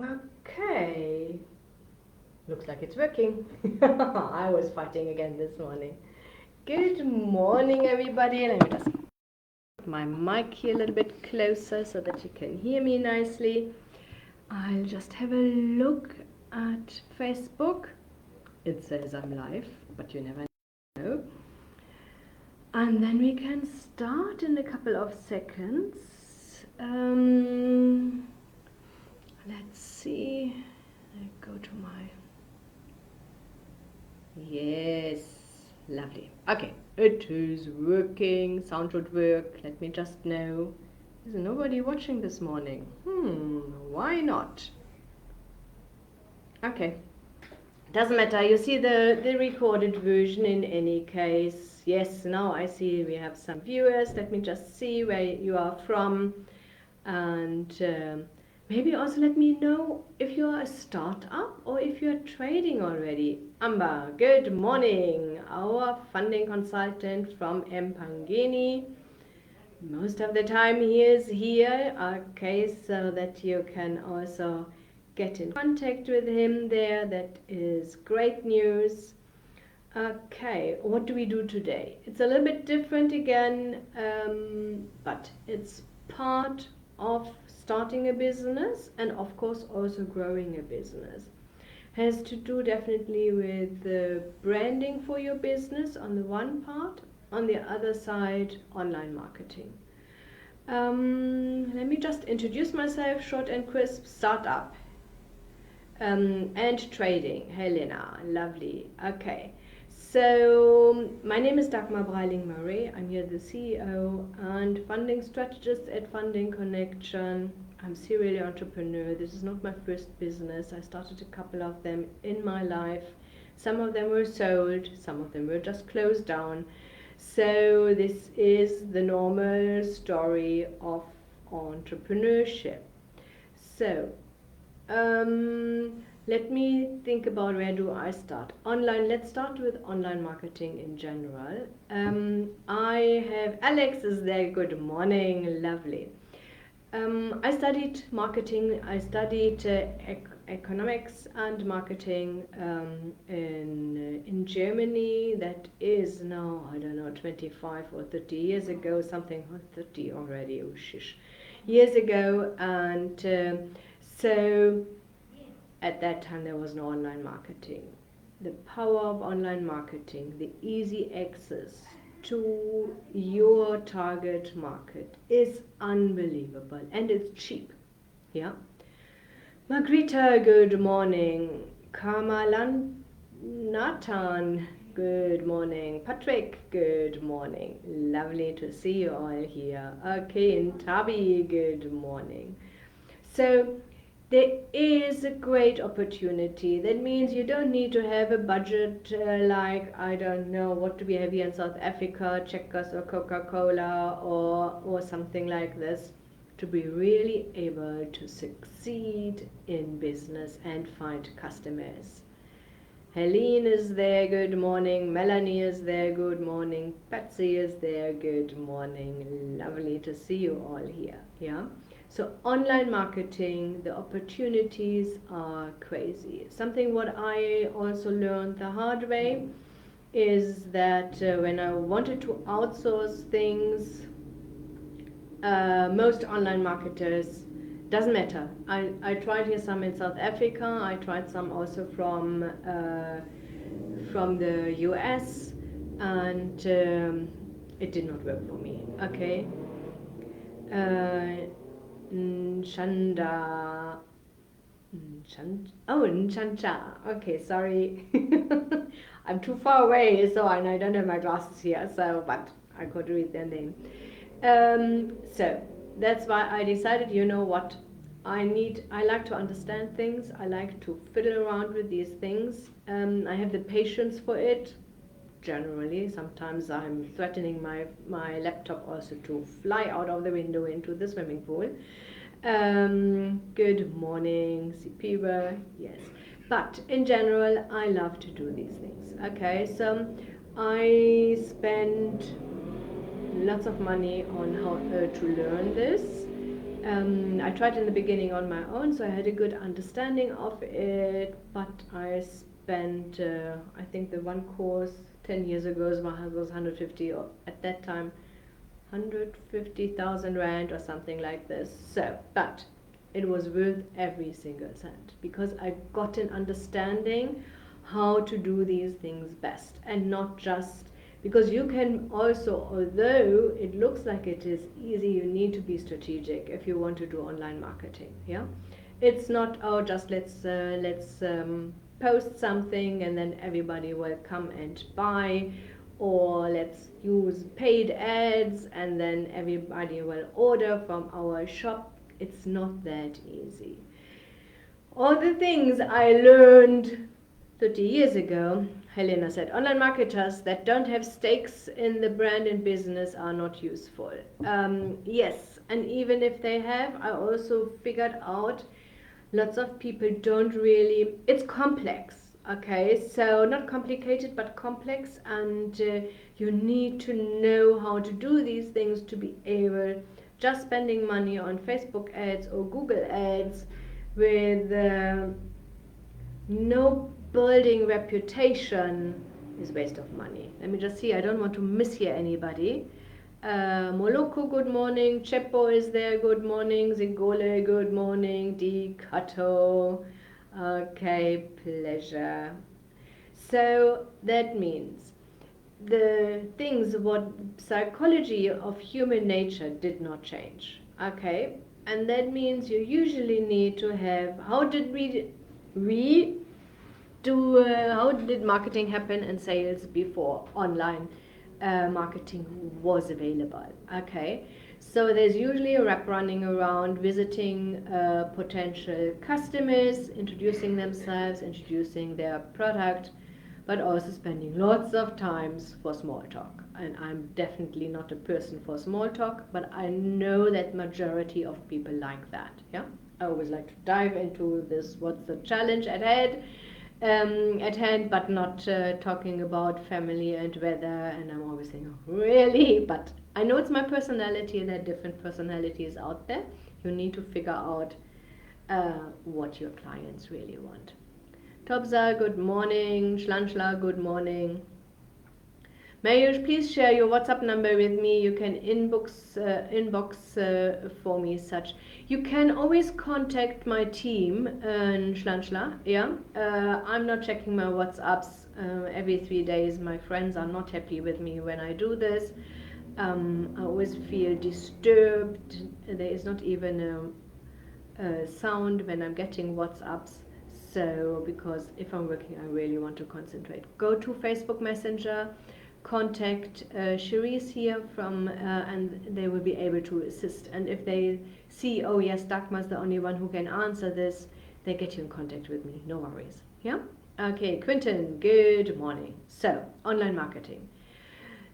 Okay, looks like it's working. I was fighting again this morning. Good morning, everybody. Let me just put my mic here a little bit closer so that you can hear me nicely. I'll just have a look at Facebook. It says I'm live, but you never know. And then we can start in a couple of seconds. Let's see. I go to my. Yes, lovely. Okay, it is working. Sound should work. Let me just know. Is nobody watching this morning? Why not? Okay, doesn't matter. You see the recorded version in any case. Yes, now I see we have some viewers. Let me just see where you are from. And maybe also let me know if you're a startup or if you're trading already. Amba, good morning. Our funding consultant from Empangeni. Most of the time he is here, okay, so that you can also get in contact with him there. That is great news. Okay, what do we do today? It's a little bit different again, but it's part of starting a business and, of course, also growing a business. Has to do definitely with the branding for your business on the one part, on the other side, online marketing. Let me just introduce myself, short and crisp. Startup and trading. Helena, lovely. Okay. So, my name is Dagmar Breiling-Murray. I'm here the CEO and funding strategist at Funding Connection. I'm serial entrepreneur. This is not my first business. I started a couple of them in my life. Some of them were sold, some of them were just closed down. So, this is the normal story of entrepreneurship. So, let me think about where do I start. Online, let's start with online marketing in general. I have Alex is there. Good morning, lovely. I studied marketing. I studied economics and marketing in Germany. That is now, I don't know, 25 or 30 years ago, something 30 already. Oh shish, years ago, and so at that time there was no online marketing. The power of online marketing, the easy access to your target market is unbelievable, and it's cheap. Yeah. Margrita, good morning. Kamalan Nathan, good morning. Patrick, good morning. Lovely to see you all here. Okay, and Tabi, good morning. So there is a great opportunity. That means you don't need to have a budget like, I don't know, what do we have here in South Africa, Checkers or Coca-Cola or something like this, to be really able to succeed in business and find customers. Helene is there, good morning. Melanie is there, good morning. Patsy is there, good morning. Lovely to see you all here. Yeah. So online marketing, the opportunities are crazy. Something what I also learned the hard way is that when I wanted to outsource things, most online marketers, doesn't matter. I tried here some in South Africa. I tried some also from the US, and it did not work for me. Okay. Nchanda. Nchanda. Okay, sorry. I'm too far away, so I don't have my glasses here, so but I could read their name. So that's why I decided, you know what, I like to understand things. I like to fiddle around with these things. I have the patience for it. Generally, sometimes I'm threatening my laptop also to fly out of the window into the swimming pool. Good morning, Sipiwa. Yes, but in general, I love to do these things. Okay, so I spend lots of money on how to learn this. I tried in the beginning on my own, so I had a good understanding of it, but I spent, I think the one course 10 years ago was 150, or at that time 150,000 rand or something like this. So, but it was worth every single cent because I got an understanding how to do these things best, and not just because you can also, although it looks like it is easy, you need to be strategic if you want to do online marketing. Yeah, it's not, oh, just let's post something and then everybody will come and buy, or let's use paid ads and then everybody will order from our shop. It's not that easy. All the things I learned 30 years ago, Helena said, online marketers that don't have stakes in the brand and business are not useful. Yes, and even if they have, I also figured out lots of people don't really, it's complex. Okay, so not complicated but complex, and you need to know how to do these things to be able. Just spending money on Facebook ads or Google ads with no building reputation is waste of money. Let me just see, I don't want to mishear anybody. Moloko, good morning. Chepo is there, good morning. Zigole, good morning. Di Kato. Okay, pleasure. So that means the things what psychology of human nature did not change. Okay, and that means you usually need to have, how did we do, how did marketing happen and sales before online marketing was available? Okay, so there's usually a rep running around visiting potential customers, introducing themselves, introducing their product, but also spending lots of times for small talk. And I'm definitely not a person for small talk, but I know that majority of people like that. Yeah, I always like to dive into this, what's the challenge at hand, but not talking about family and weather. And I'm always saying, oh, really? But I know it's my personality, and there are different personalities out there. You need to figure out what your clients really want. Tobza, good morning. Schlanschla, good morning. May you please share your WhatsApp number with me? You can inbox for me such. You can always contact my team, Schlanschla. Yeah, I'm not checking my WhatsApps every 3 days. My friends are not happy with me when I do this. I always feel disturbed. There is not even a sound when I'm getting WhatsApps. So, because if I'm working, I really want to concentrate. Go to Facebook Messenger, contact Cherise here from, and they will be able to assist. And if they see, oh yes, Dagmar's the only one who can answer this, they get you in contact with me. No worries. Yeah? Okay, Quinton, good morning. So, online marketing.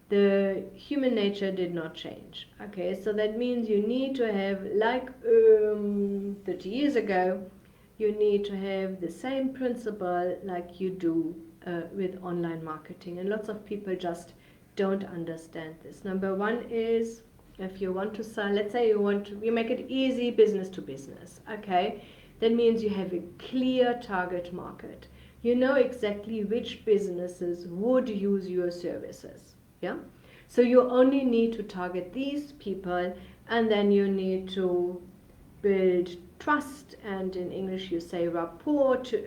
The human nature did not change. Okay, so that means you need to have, like 30 years ago, you need to have the same principle like you do with online marketing, and lots of people just don't understand this. Number one is, if you want to sell, let's say you make it easy business to business. Okay, that means you have a clear target market. You know exactly which businesses would use your services. Yeah, so you only need to target these people, and then you need to build trust, and in English you say rapport to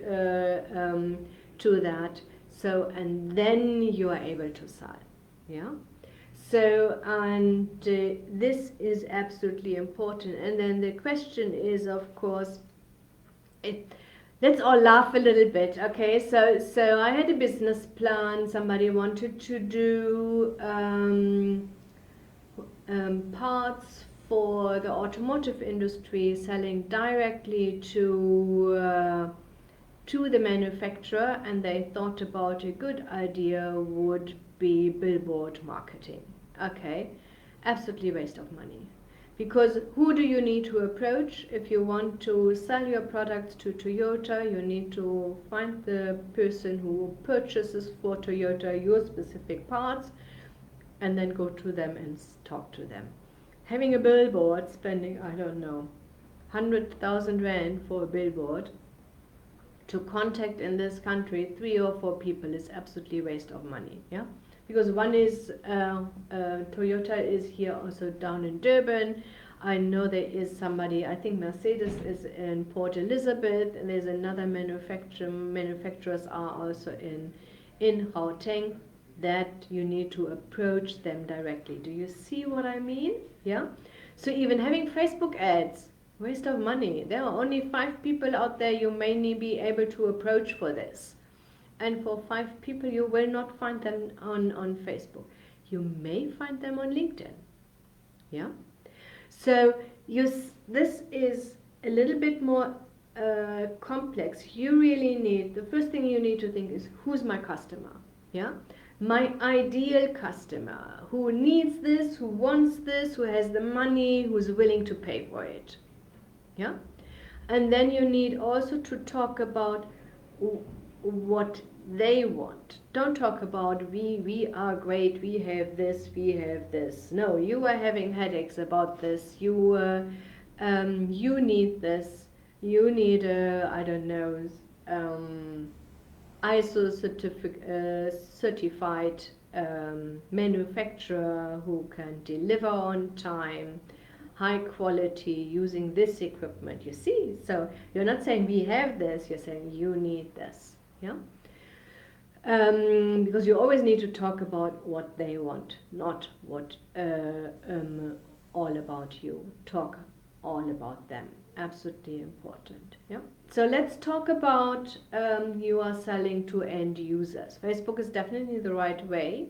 that. So, and then you are able to sell. Yeah. So, and this is absolutely important. And then the question is, of course, let's all laugh a little bit. Okay, so I had a business plan. Somebody wanted to do parts for the automotive industry, selling directly to the manufacturer, and they thought about a good idea would be billboard marketing. Okay, absolutely waste of money. Because who do you need to approach? If you want to sell your products to Toyota, you need to find the person who purchases for Toyota your specific parts, and then go to them and talk to them. Having a billboard, spending, I don't know, 100,000 rand for a billboard to contact in this country 3 or 4 people is absolutely waste of money. Yeah, because one is Toyota is here also down in Durban. I know there is somebody, I think Mercedes is in Port Elizabeth, and there's another manufacturers are also in Gauteng, that you need to approach them directly. Do you see what I mean? Yeah. So even having Facebook ads, waste of money. There are only 5 people out there you may be able to approach for this. And for 5 people, you will not find them on Facebook. You may find them on LinkedIn. Yeah. So this is a little bit more complex. You really need, the first thing you need to think is, who's my customer? Yeah. My ideal customer, who needs this, who wants this, who has the money, who's willing to pay for it. Yeah. And then you need also to talk about what they want. Don't talk about we are great, we have this. No, you are having headaches about this. You need this. You need I don't know, ISO certified manufacturer who can deliver on time, high quality, using this equipment. You see, so you're not saying we have this, you're saying you need this. Yeah. Because you always need to talk about what they want, not what all about you. Talk all about them. Absolutely important. Yeah. So let's talk about you are selling to end users. Facebook is definitely the right way,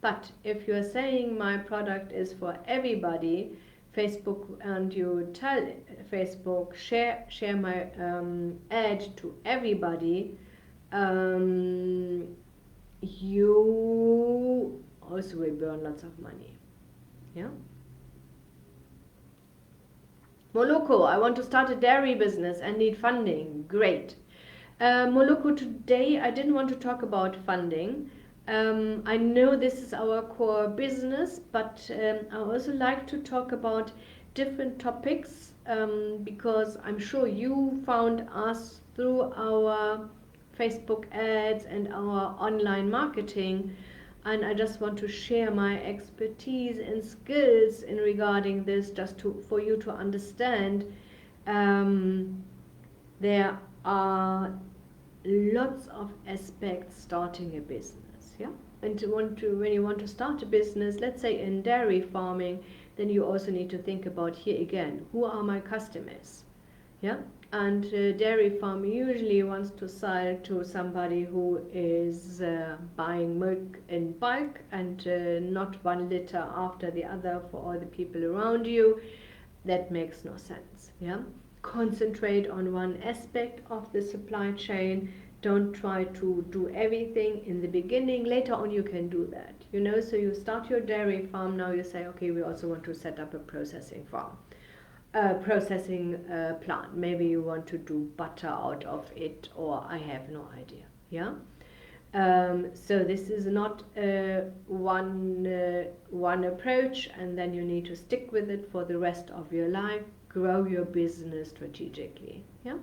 but if you are saying my product is for everybody, Facebook, and you tell Facebook share my ad to everybody, you also will burn lots of money. Yeah. Moloko, I want to start a dairy business and need funding. Great. Moloko, today I didn't want to talk about funding. I know this is our core business, but I also like to talk about different topics because I'm sure you found us through our Facebook ads and our online marketing, and I just want to share my expertise and skills in regarding this, just for you to understand. There are lots of aspects starting a business, yeah. And when you want to start a business, let's say in dairy farming, then you also need to think about, here again, who are my customers, yeah. And dairy farm usually wants to sell to somebody who is buying milk in bulk and not 1 liter after the other for all the people around you. That makes no sense. Yeah, concentrate on one aspect of the supply chain. Don't try to do everything in the beginning. Later on you can do that. You know, so you start your dairy farm, now you say, okay, we also want to set up a processing farm. Plant. Maybe you want to do butter out of it, or I have no idea. Yeah. So this is not one approach, and then you need to stick with it for the rest of your life. Grow your business strategically. Yeah.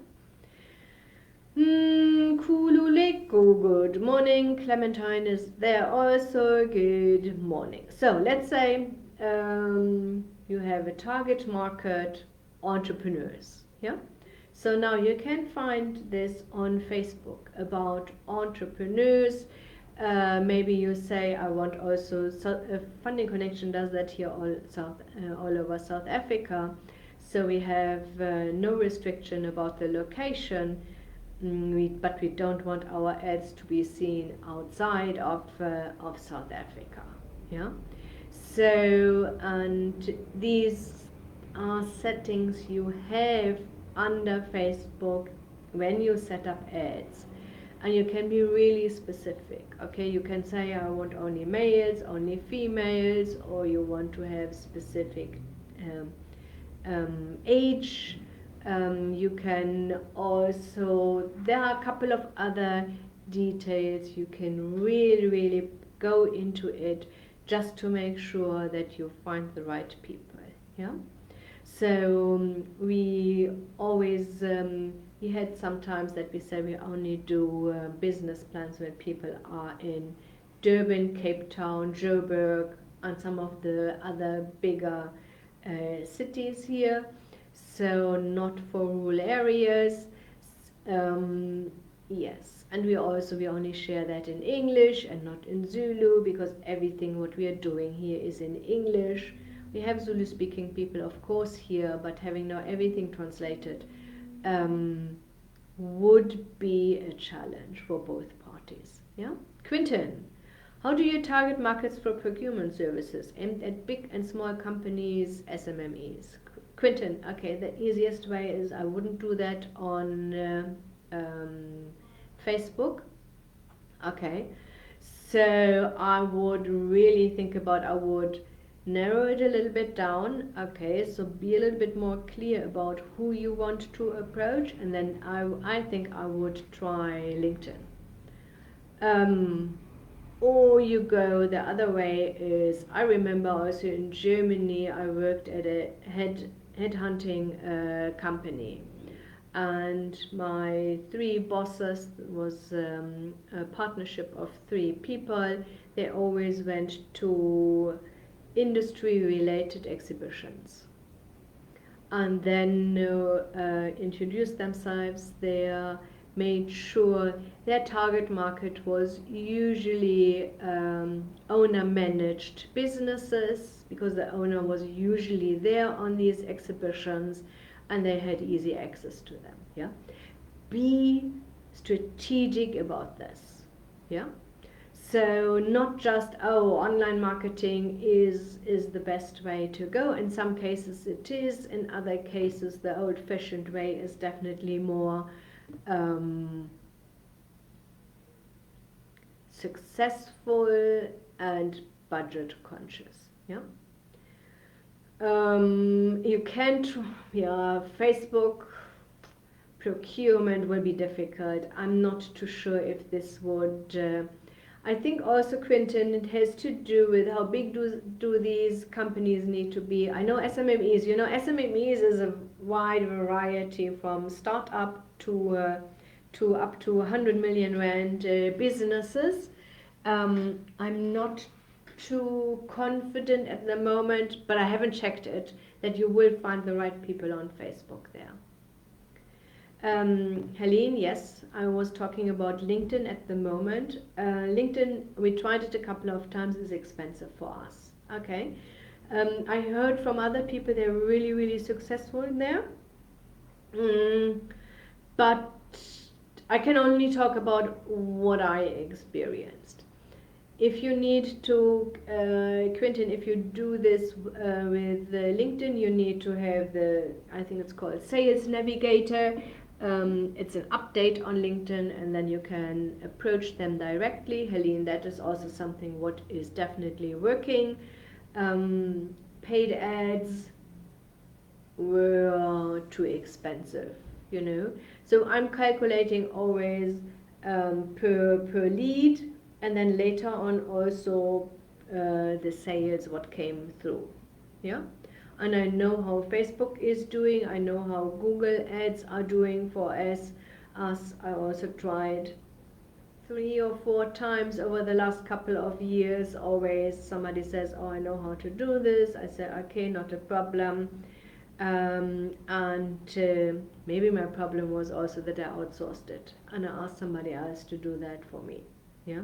Kululeko, good morning. Clementine is there also. Good morning. So let's say you have a target market, entrepreneurs. Yeah. So now you can find this on Facebook about entrepreneurs. Maybe you say, I want also, Funding Connection does that here all over South Africa. So we have no restriction about the location, but we don't want our ads to be seen outside of South Africa. Yeah. So, and these are settings you have under Facebook when you set up ads, and you can be really specific. Okay, you can say, I want only males, only females, or you want to have specific age. You can also, there are a couple of other details you can really go into it, just to make sure that you find the right people. Yeah. So we always we had sometimes that we say we only do business plans when people are in Durban, Cape Town, Joburg, and some of the other bigger cities here. So not for rural areas. Um, yes, and we only share that in English and not in Zulu, because everything what we are doing here is in English. We have Zulu speaking people, of course, here, but having now everything translated um, would be a challenge for both parties. Yeah, Quinton, how do you target markets for procurement services aimed at big and small companies, SMMEs? Quinton, okay, the easiest way is I wouldn't do that on Facebook. Okay, so I would really think about, I would narrow it a little bit down. Okay, so be a little bit more clear about who you want to approach, and then I think I would try LinkedIn. Um, or you go the other way is, I remember also in Germany I worked at a headhunting company, and my three bosses was a partnership of three people. They always went to industry related exhibitions and then introduced themselves there, made sure their target market was usually owner managed businesses, because the owner was usually there on these exhibitions and they had easy access to them. Yeah, be strategic about this. Yeah, so not just, oh, online marketing is the best way to go. In some cases it is, in other cases the old-fashioned way is definitely more successful and budget conscious. Yeah. You can't, yeah, Facebook procurement will be difficult. I'm not too sure if this would. I think also, Quinton, it has to do with how big do these companies need to be. I know SMMEs. You know, SMMEs is a wide variety from startup to up to 100 million rand businesses. I'm not too confident at the moment, but I haven't checked it, that you will find the right people on Facebook there. Helene, yes, I was talking about LinkedIn at the moment. LinkedIn, we tried it a couple of times, is expensive for us. Okay. I heard from other people they're really, really successful in there. But I can only talk about what I experienced. If you need to, Quentin, if you do this with LinkedIn, you need to have the, I think it's called Sales Navigator. It's an update on LinkedIn, and then you can approach them directly. Helene, that is also something what is definitely working. Paid ads were too expensive, you know. So I'm calculating always per lead, and then later on also the sales what came through. Yeah, and I know how Facebook is doing, I know how Google ads are doing for us. I also tried 3 or 4 times over the last couple of years. Always somebody says, oh, I know how to do this. I say, okay, not a problem. And maybe my problem was also that I outsourced it and I asked somebody else to do that for me. Yeah,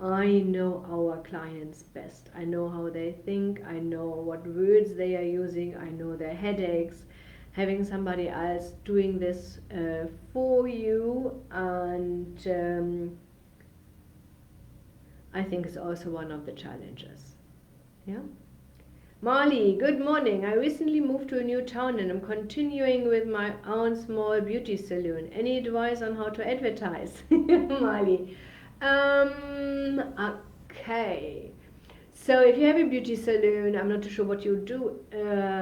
I know our clients best. I know how they think. I know what words they are using. I know their headaches. Having somebody else doing this for you, and I think is also one of the challenges. Yeah. Marley, good morning. I recently moved to a new town and I'm continuing with my own small beauty salon. Any advice on how to advertise? Marley. Okay. So if you have a beauty salon, I'm not too sure what you do.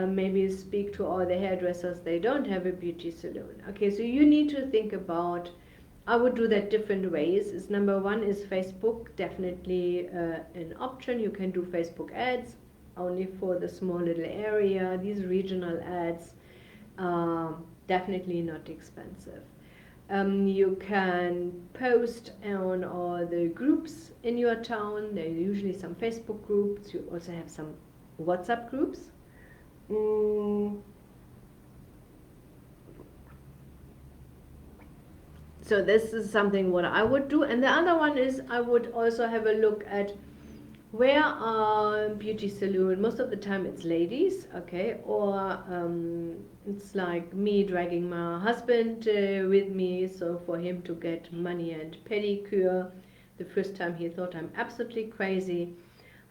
Maybe speak to all the hairdressers. They don't have a beauty salon. Okay, so you need to think about, I would do that different ways. Is number one is Facebook, definitely an option. You can do Facebook ads. only for the small little area. These regional ads are definitely not expensive. You can post on all the groups in your town. There are usually some Facebook groups. You also have some WhatsApp groups. So this is something what I would do. And the other one is I would also have a look at where are beauty salon. Most of the time it's ladies, okay, or it's like me dragging my husband with me, so for him to get money and pedicure. The first time he thought I'm absolutely crazy.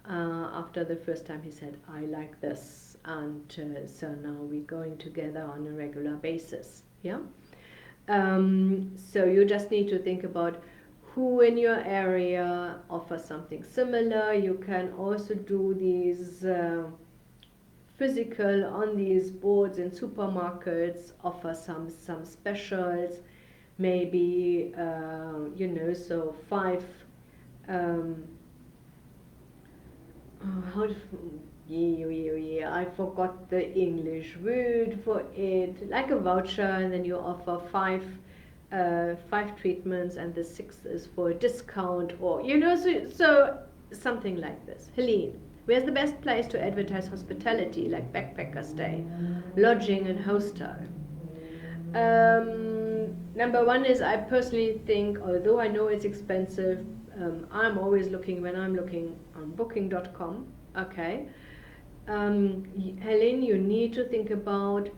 After the first time he said, I like this, and so now we're going together on a regular basis. Yeah. So you just need to think about who in your area offers something similar. You can also do these physical on these boards in supermarkets, offer some specials, maybe so 5 how I forgot the English word for it, like a voucher, and then you offer 5 treatments and the 6th is for a discount, or so something like this. Helene, where's the best place to advertise hospitality, like backpacker stay, lodging and hostel? Number one is, I personally think, although I know it's expensive, I'm always looking, when I'm looking on booking.com, okay. Helen, you need to think about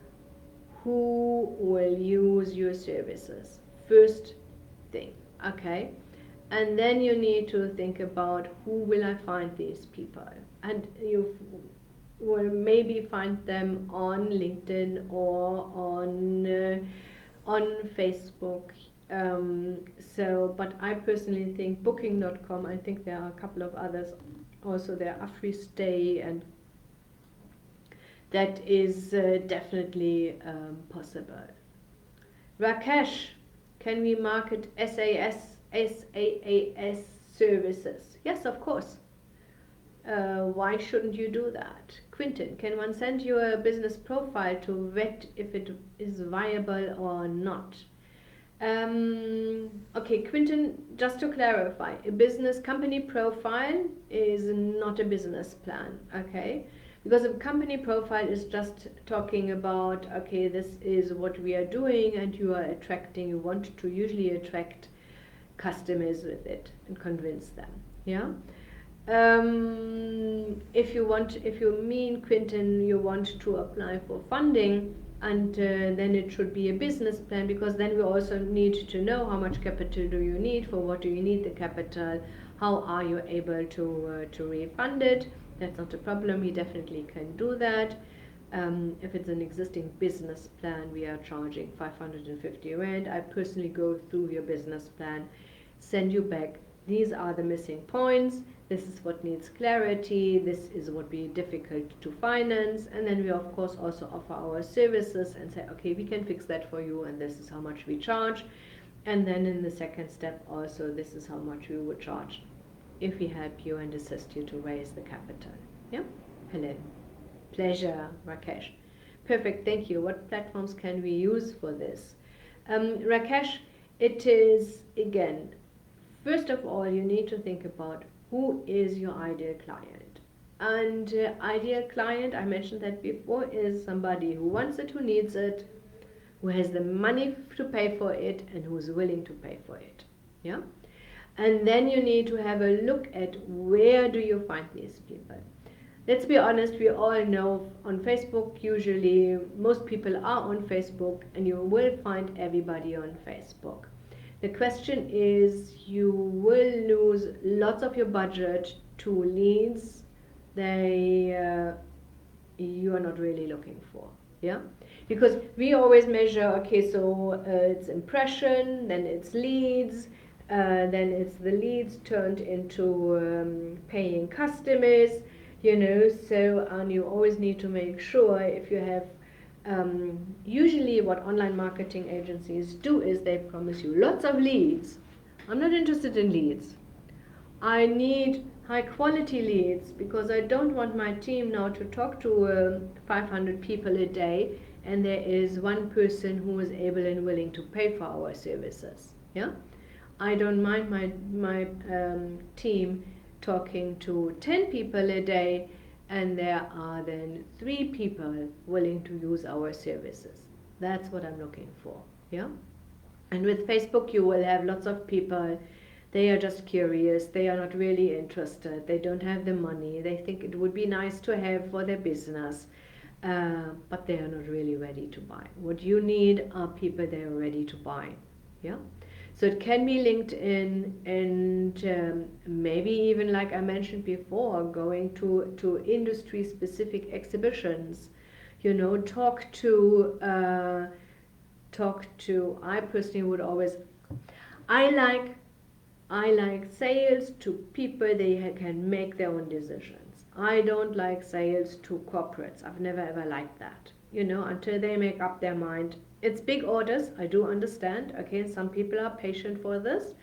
who will use your services. First thing, okay? And then you need to think about who will I find these people. And you will maybe find them on LinkedIn or on Facebook. But I personally think booking.com, I think there are a couple of others. Also there are free stay, and that is definitely possible. Rakesh, can we market SaaS services? Yes, of course. Why shouldn't you do that? Quinton, can one send you a business profile to vet if it is viable or not? Okay, Quinton, just to clarify, a business company profile is not a business plan, okay? Because a company profile is just talking about, okay, this is what we are doing, and you want to usually attract customers with it and convince them, yeah? If you mean, Quinton, you want to apply for funding, and then it should be a business plan, because then we also need to know how much capital do you need, for what do you need the capital, how are you able to refund it. That's not a problem, we definitely can do that. If it's an existing business plan, we are charging 550 Rand. I personally go through your business plan, send you back, these are the missing points, this is what needs clarity, this is what would be difficult to finance, and then we of course also offer our services and say, okay, we can fix that for you, and this is how much we charge. And then in the second step also, this is how much we would charge if we help you and assist you to raise the capital. Yeah? Hello. Pleasure, Rakesh. Perfect, thank you. What platforms can we use for this? Rakesh, it is, again, first of all, you need to think about who is your ideal client. And ideal client, I mentioned that before, is somebody who wants it, who needs it, who has the money to pay for it, and who is willing to pay for it. Yeah? And then you need to have a look at where do you find these people. Let's be honest, we all know on Facebook, usually most people are on Facebook, and you will find everybody on Facebook. The question is, you will lose lots of your budget to leads you are not really looking for. Yeah? Because we always measure, okay, so it's impression, then it's leads, then it's the leads turned into paying customers, so, and you always need to make sure, if you have, usually what online marketing agencies do is they promise you lots of leads. I'm not interested in leads. I need high quality leads, because I don't want my team now to talk to 500 people a day and there is one person who is able and willing to pay for our services. Yeah, I don't mind my team talking to 10 people a day and there are then 3 people willing to use our services. That's what I'm looking for. Yeah. And with Facebook, you will have lots of people. They are just curious. They are not really interested. They don't have the money. They think it would be nice to have for their business, but they are not really ready to buy. What you need are people that are ready to buy. Yeah. So it can be LinkedIn and maybe even, like I mentioned before, going to industry specific exhibitions. You know, talk to. I personally would always. I like I like sales to people they can make their own decisions. I don't like sales to corporates. I've never ever liked that. You know, until they make up their mind. It's big orders, I do understand. Okay, some people are patient for this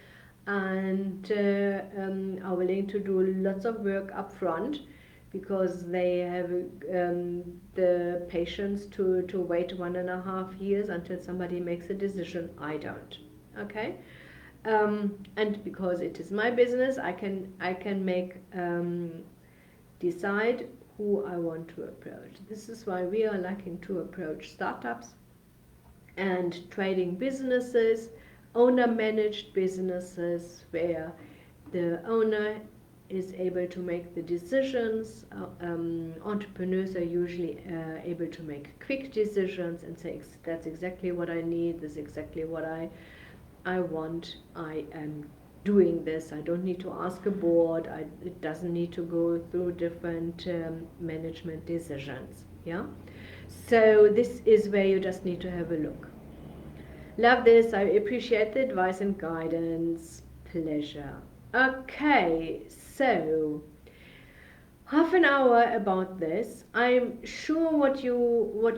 and are willing to do lots of work up front because they have the patience to wait 1.5 years until somebody makes a decision. I don't. Okay, and because it is my business, I can make decide who I want to approach. This is why we are liking to approach startups and trading businesses, owner managed businesses where the owner is able to make the decisions. Entrepreneurs are usually able to make quick decisions and say, that's exactly what I need, this is exactly what I want, I am doing this. I don't need to ask a board. It doesn't need to go through different management decisions. Yeah. So this is where you just need to have a look. Love this. I appreciate the advice and guidance. Pleasure. Okay. So half an hour about this. I'm sure what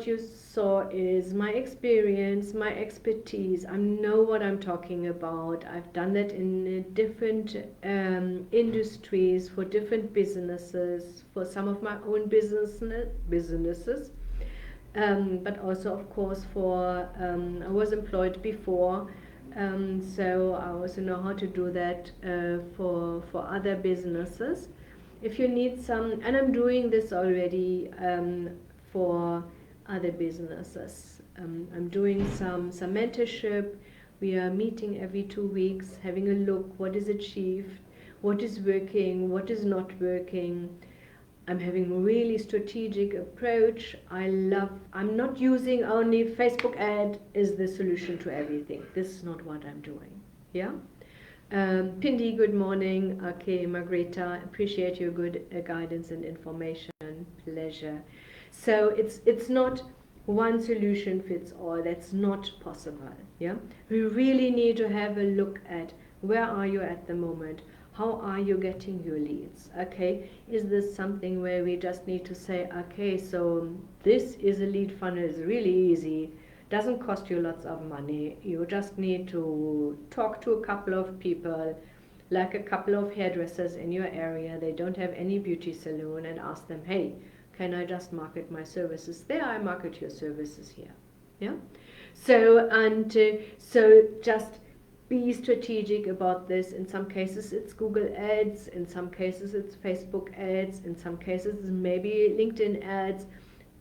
you saw is my experience, my expertise. I know what I'm talking about. I've done that in different industries for different businesses, for some of my own businesses, but also of course for I was employed before. So I also know how to do that for other businesses. If you need some, and I'm doing this already for other businesses. I'm doing some mentorship. We are meeting every 2 weeks, having a look what is achieved, what is working, what is not working. I'm having a really strategic approach. I'm not using only Facebook ad is the solution to everything. This is not what I'm doing. Yeah. Pindi, good morning. Okay, Margareta, appreciate your good guidance and information. Pleasure. So it's not one solution fits all. That's not possible. Yeah, we really need to have a look at where are you at the moment. How are you getting your leads? Okay, is this something where we just need to say, okay, so this is a lead funnel, is really easy. Doesn't cost you lots of money. You just need to talk to a couple of people, like a couple of hairdressers in your area. They don't have any beauty salon, and ask them, hey, can I just market my services there? I market your services here. Yeah. So just be strategic about this. In some cases it's Google ads, in some cases it's Facebook ads, in some cases it's maybe LinkedIn ads,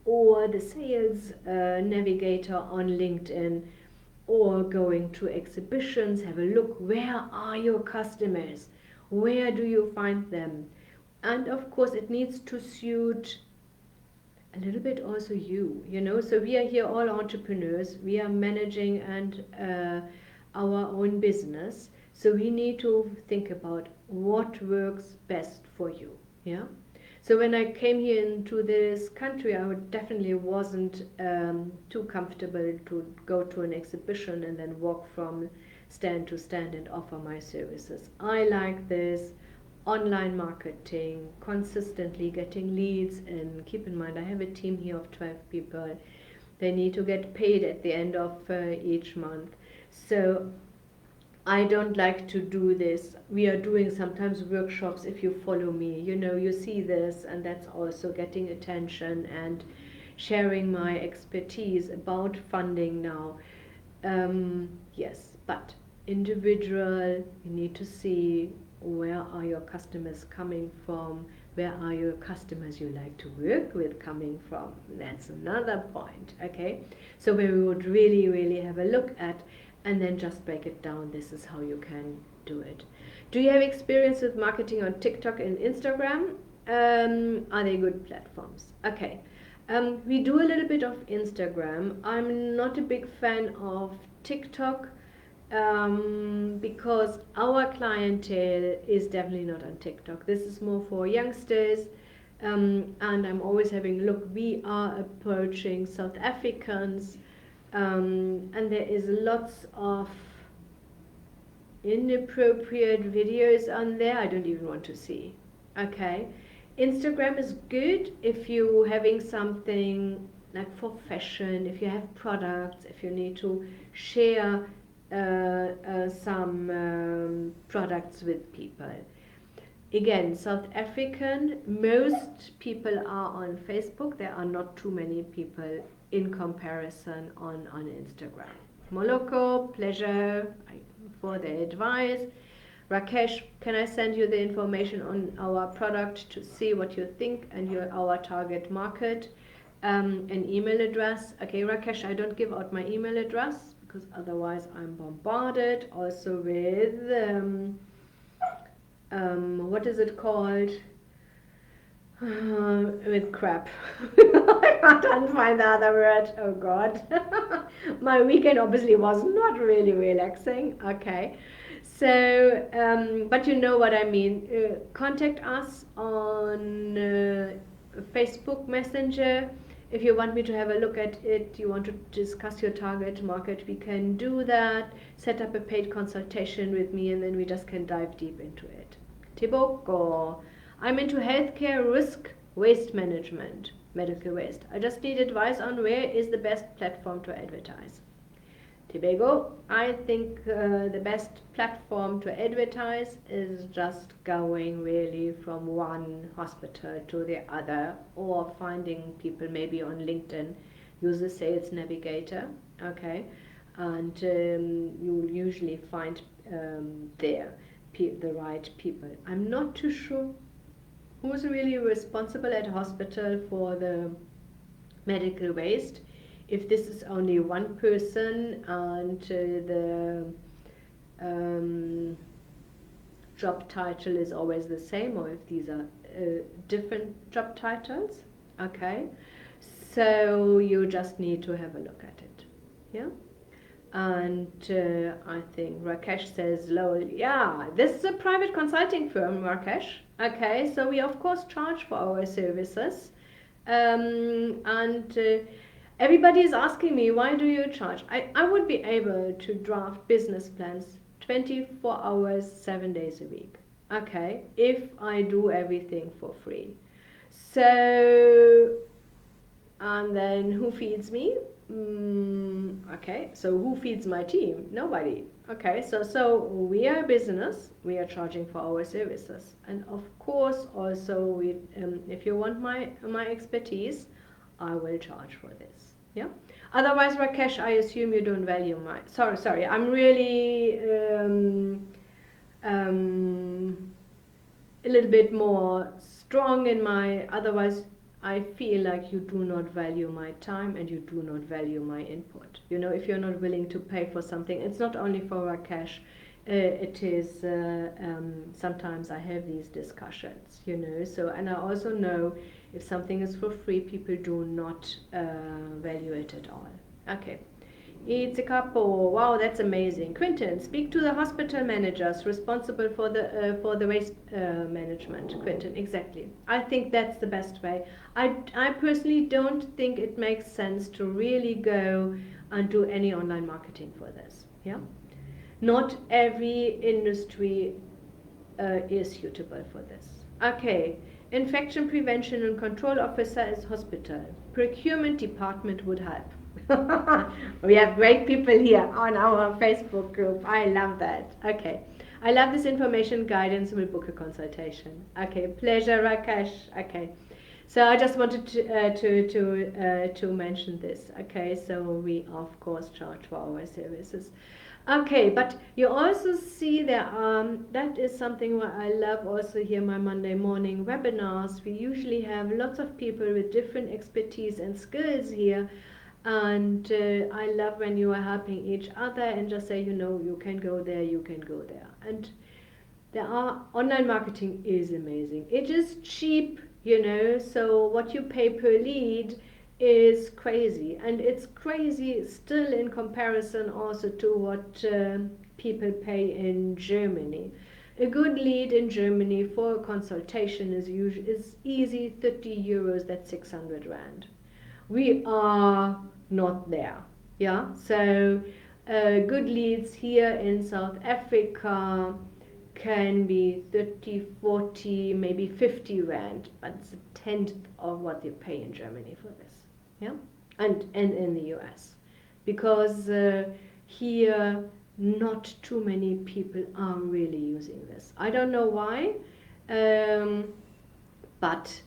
or the sales navigator on LinkedIn, or going to exhibitions. Have a look, where are your customers, where do you find them? And of course it needs to suit a little bit also you know. So we are here all entrepreneurs, we are managing and our own business, so we need to think about what works best for you. Yeah. So when I came here into this country, I definitely wasn't too comfortable to go to an exhibition and then walk from stand to stand and offer my services. I like this online marketing, consistently getting leads, and keep in mind I have a team here of 12 people. They need to get paid at the end of each month. So I don't like to do this. We are doing sometimes workshops. If you follow me, you know, you see this, and that's also getting attention and sharing my expertise about funding now. Yes, but individual, you need to see where are your customers coming from, where are your customers you like to work with coming from. That's another point, okay? So we would really, really have a look at and then just break it down. This is how you can do it. Do you have experience with marketing on TikTok and Instagram? Are they good platforms? Okay. We do a little bit of Instagram. I'm not a big fan of TikTok because our clientele is definitely not on TikTok. This is more for youngsters. And I'm always having, look, we are approaching South Africans, and there is lots of inappropriate videos on there I don't even want to see. Okay, Instagram is good if you're having something like for fashion, if you have products, if you need to share some products with people. Again, South African, most people are on Facebook. There are not too many people in comparison on Instagram. Moloko, pleasure for the advice. Rakesh, can I send you the information on our product to see what you think and our target market? An email address. Okay, Rakesh, I don't give out my email address because otherwise I'm bombarded also with what is it called? With crap. I can't find the other word. Oh God. My weekend obviously was not really relaxing. Okay. So, but you know what I mean. Contact us on Facebook Messenger. If you want me to have a look at it, you want to discuss your target market, we can do that. Set up a paid consultation with me, and then we just can dive deep into it. Tiboko. I'm into healthcare risk waste management, medical waste. I just need advice on where is the best platform to advertise. Tobago, I think the best platform to advertise is just going really from one hospital to the other, or finding people maybe on LinkedIn. Use the Sales Navigator, okay, and you'll usually find there the right people. I'm not too sure who's really responsible at hospital for the medical waste. If this is only one person and the job title is always the same, or if these are different job titles, okay, so you just need to have a look at it. Yeah. And I think Rakesh says, Lowell, yeah, this is a private consulting firm, Rakesh. Okay, so we of course charge for our services. And everybody is asking me, why do you charge? I would be able to draft business plans 24 hours, 7 days a week. Okay, if I do everything for free. So, and then who feeds me? Okay, so who feeds my team? Nobody. Okay, so we are a business. We are charging for our services, and of course, also we, if you want my expertise, I will charge for this. Yeah. Otherwise, Rakesh, I assume you don't value my. Sorry. I'm really a little bit more strong in my. Otherwise, I feel like you do not value my time and you do not value my input. You know, if you're not willing to pay for something, it's not only for Rakesh. It is sometimes I have these discussions, you know. So, and I also know if something is for free, people do not value it at all. Okay. It's a couple. Wow, that's amazing. Quinton, speak to the hospital managers responsible for the waste management. Quinton, exactly. I think that's the best way. I personally don't think it makes sense to really go and do any online marketing for this. Yeah, not every industry is suitable for this. Okay, infection prevention and control officer is hospital. Procurement department would help. We have great people here on our Facebook group. I love that. Okay. I love this information guidance. We'll book a consultation. Okay. Pleasure, Rakesh. Okay. So I just wanted to mention this. Okay. So we of course charge for our services. Okay, but you also see there that is something what I love also here my Monday morning webinars. We usually have lots of people with different expertise and skills here, and I love when you are helping each other and just say, you can go there, you can go there. And online marketing is amazing. It is cheap, so what you pay per lead is crazy, and it's crazy still in comparison also to what people pay in Germany. A good lead in Germany for a consultation is easy 30 euros, that's 600 rand. We are not there. Yeah, so good leads here in South Africa can be 30, 40, maybe 50 rand, but it's a tenth of what you pay in Germany for this. Yeah, and in the US, because here not too many people are really using this. I don't know why, but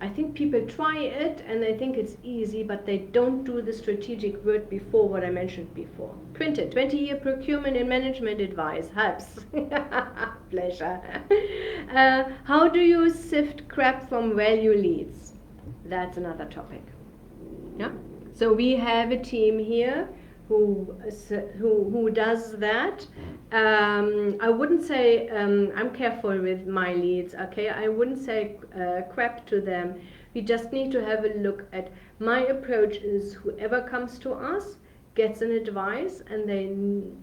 I think people try it and they think it's easy, but they don't do the strategic work before what I mentioned before. Print it. 20-year procurement and management advice helps. Pleasure. How do you sift crap from value leads? That's another topic. Yeah. So we have a team here who does that. I wouldn't say I'm careful with my leads. Okay, I wouldn't say crap to them. We just need to have a look at. My approach is whoever comes to us gets an advice and they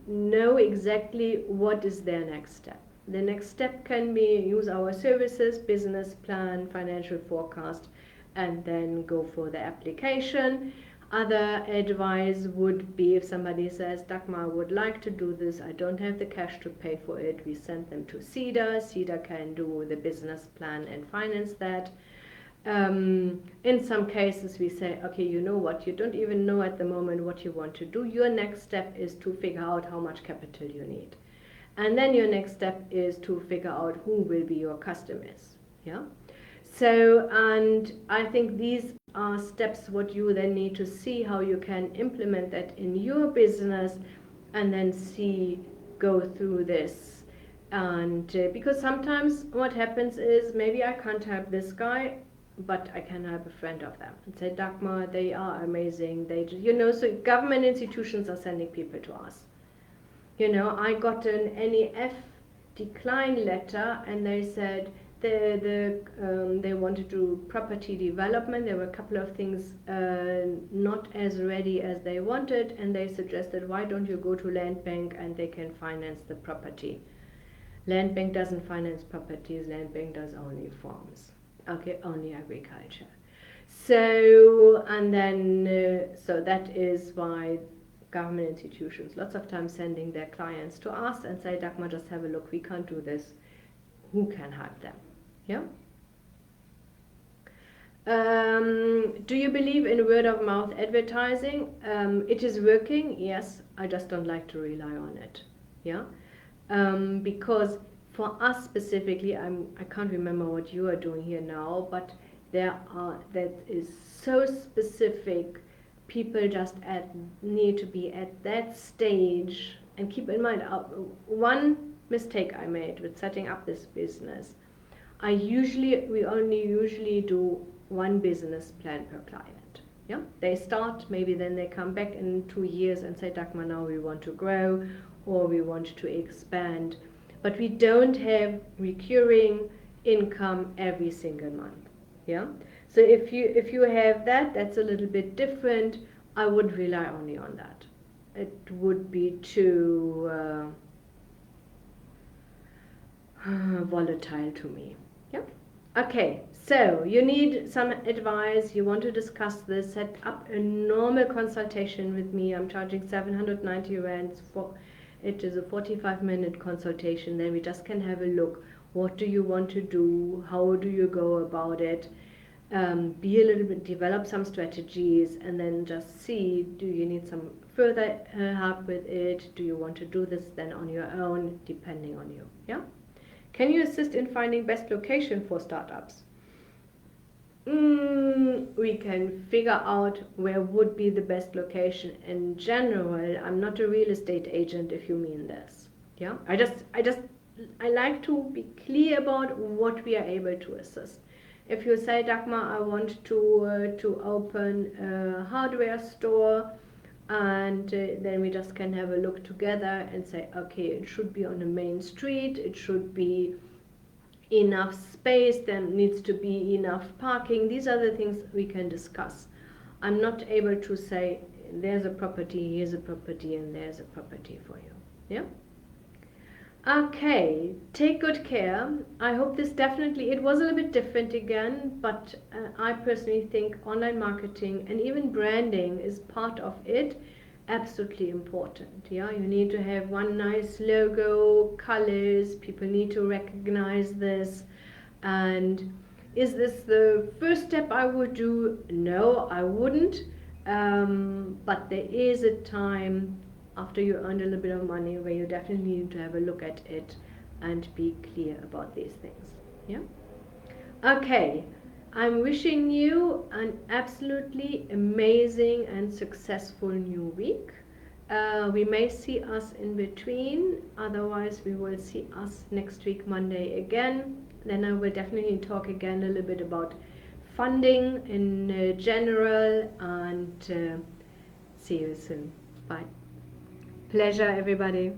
know exactly what is their next step. The next step can be use our services, business plan, financial forecast, and then go for the application. Other advice would be if somebody says, Dagmar, I would like to do this, I don't have the cash to pay for it, we send them to CEDA. CEDA can do the business plan and finance that. In some cases we say, okay, you know what, you don't even know at the moment what you want to do. Your next step is to figure out how much capital you need. And then your next step is to figure out who will be your customers. Yeah. So, and I think these are steps what you then need to see how you can implement that in your business, and then go through this. And because sometimes what happens is maybe I can't help this guy, but I can help a friend of them and say, Dagmar, they are amazing. They just, so government institutions are sending people to us. I got an NEF decline letter and they said, they wanted to do property development. There were a couple of things not as ready as they wanted, and they suggested, why don't you go to Land Bank and they can finance the property. Land Bank doesn't finance properties. Land Bank does only farms. Okay, only agriculture. So, and then, so that is why government institutions lots of times sending their clients to us and say, Dagmar, just have a look, we can't do this. Who can help them? Yeah. Do you believe in word of mouth advertising? It is working, yes. I just don't like to rely on it. Yeah. Because for us specifically, I can't remember what you are doing here now, but that is so specific. People just need to be at that stage. And keep in mind, one mistake I made with setting up this business, we only usually do one business plan per client. Yeah, they start, maybe then they come back in 2 years and say, Dagmar, now we want to grow or we want to expand, but we don't have recurring income every single month. Yeah, so if you have that, that's a little bit different. I wouldn't rely only on that. It would be too volatile to me. Yeah. Okay, so you need some advice, you want to discuss this, set up a normal consultation with me. I'm charging 790 rands for it. Is a 45-minute consultation. Then we just can have a look. What do you want to do? How do you go about it? be a little bit, develop some strategies, and then just see, do you need some further help with it? Do you want to do this then on your own, depending on you? Yeah. Can you assist in finding best location for startups? We can figure out where would be the best location. In general, I'm not a real estate agent, if you mean this. Yeah, I like to be clear about what we are able to assist. If you say, Dagmar, I want to open a hardware store, and then we just can have a look together and say, okay, it should be on the main street, it should be enough space, there needs to be enough parking. These are the things we can discuss. I'm not able to say there's a property, here's a property, and there's a property for you. Yeah. Okay, take good care. I hope this definitely, it was a little bit different again, but I personally think online marketing and even branding is part of it. Absolutely important. Yeah, you need to have one nice logo, colors, people need to recognize this. And is this the first step I would do? No, I wouldn't. But there is a time after you earned a little bit of money where you definitely need to have a look at it and be clear about these things. Yeah. Okay, I'm wishing you an absolutely amazing and successful new week. We may see us in between, otherwise we will see us next week Monday again. Then I will definitely talk again a little bit about funding in general, and see you soon. Bye. Pleasure, everybody.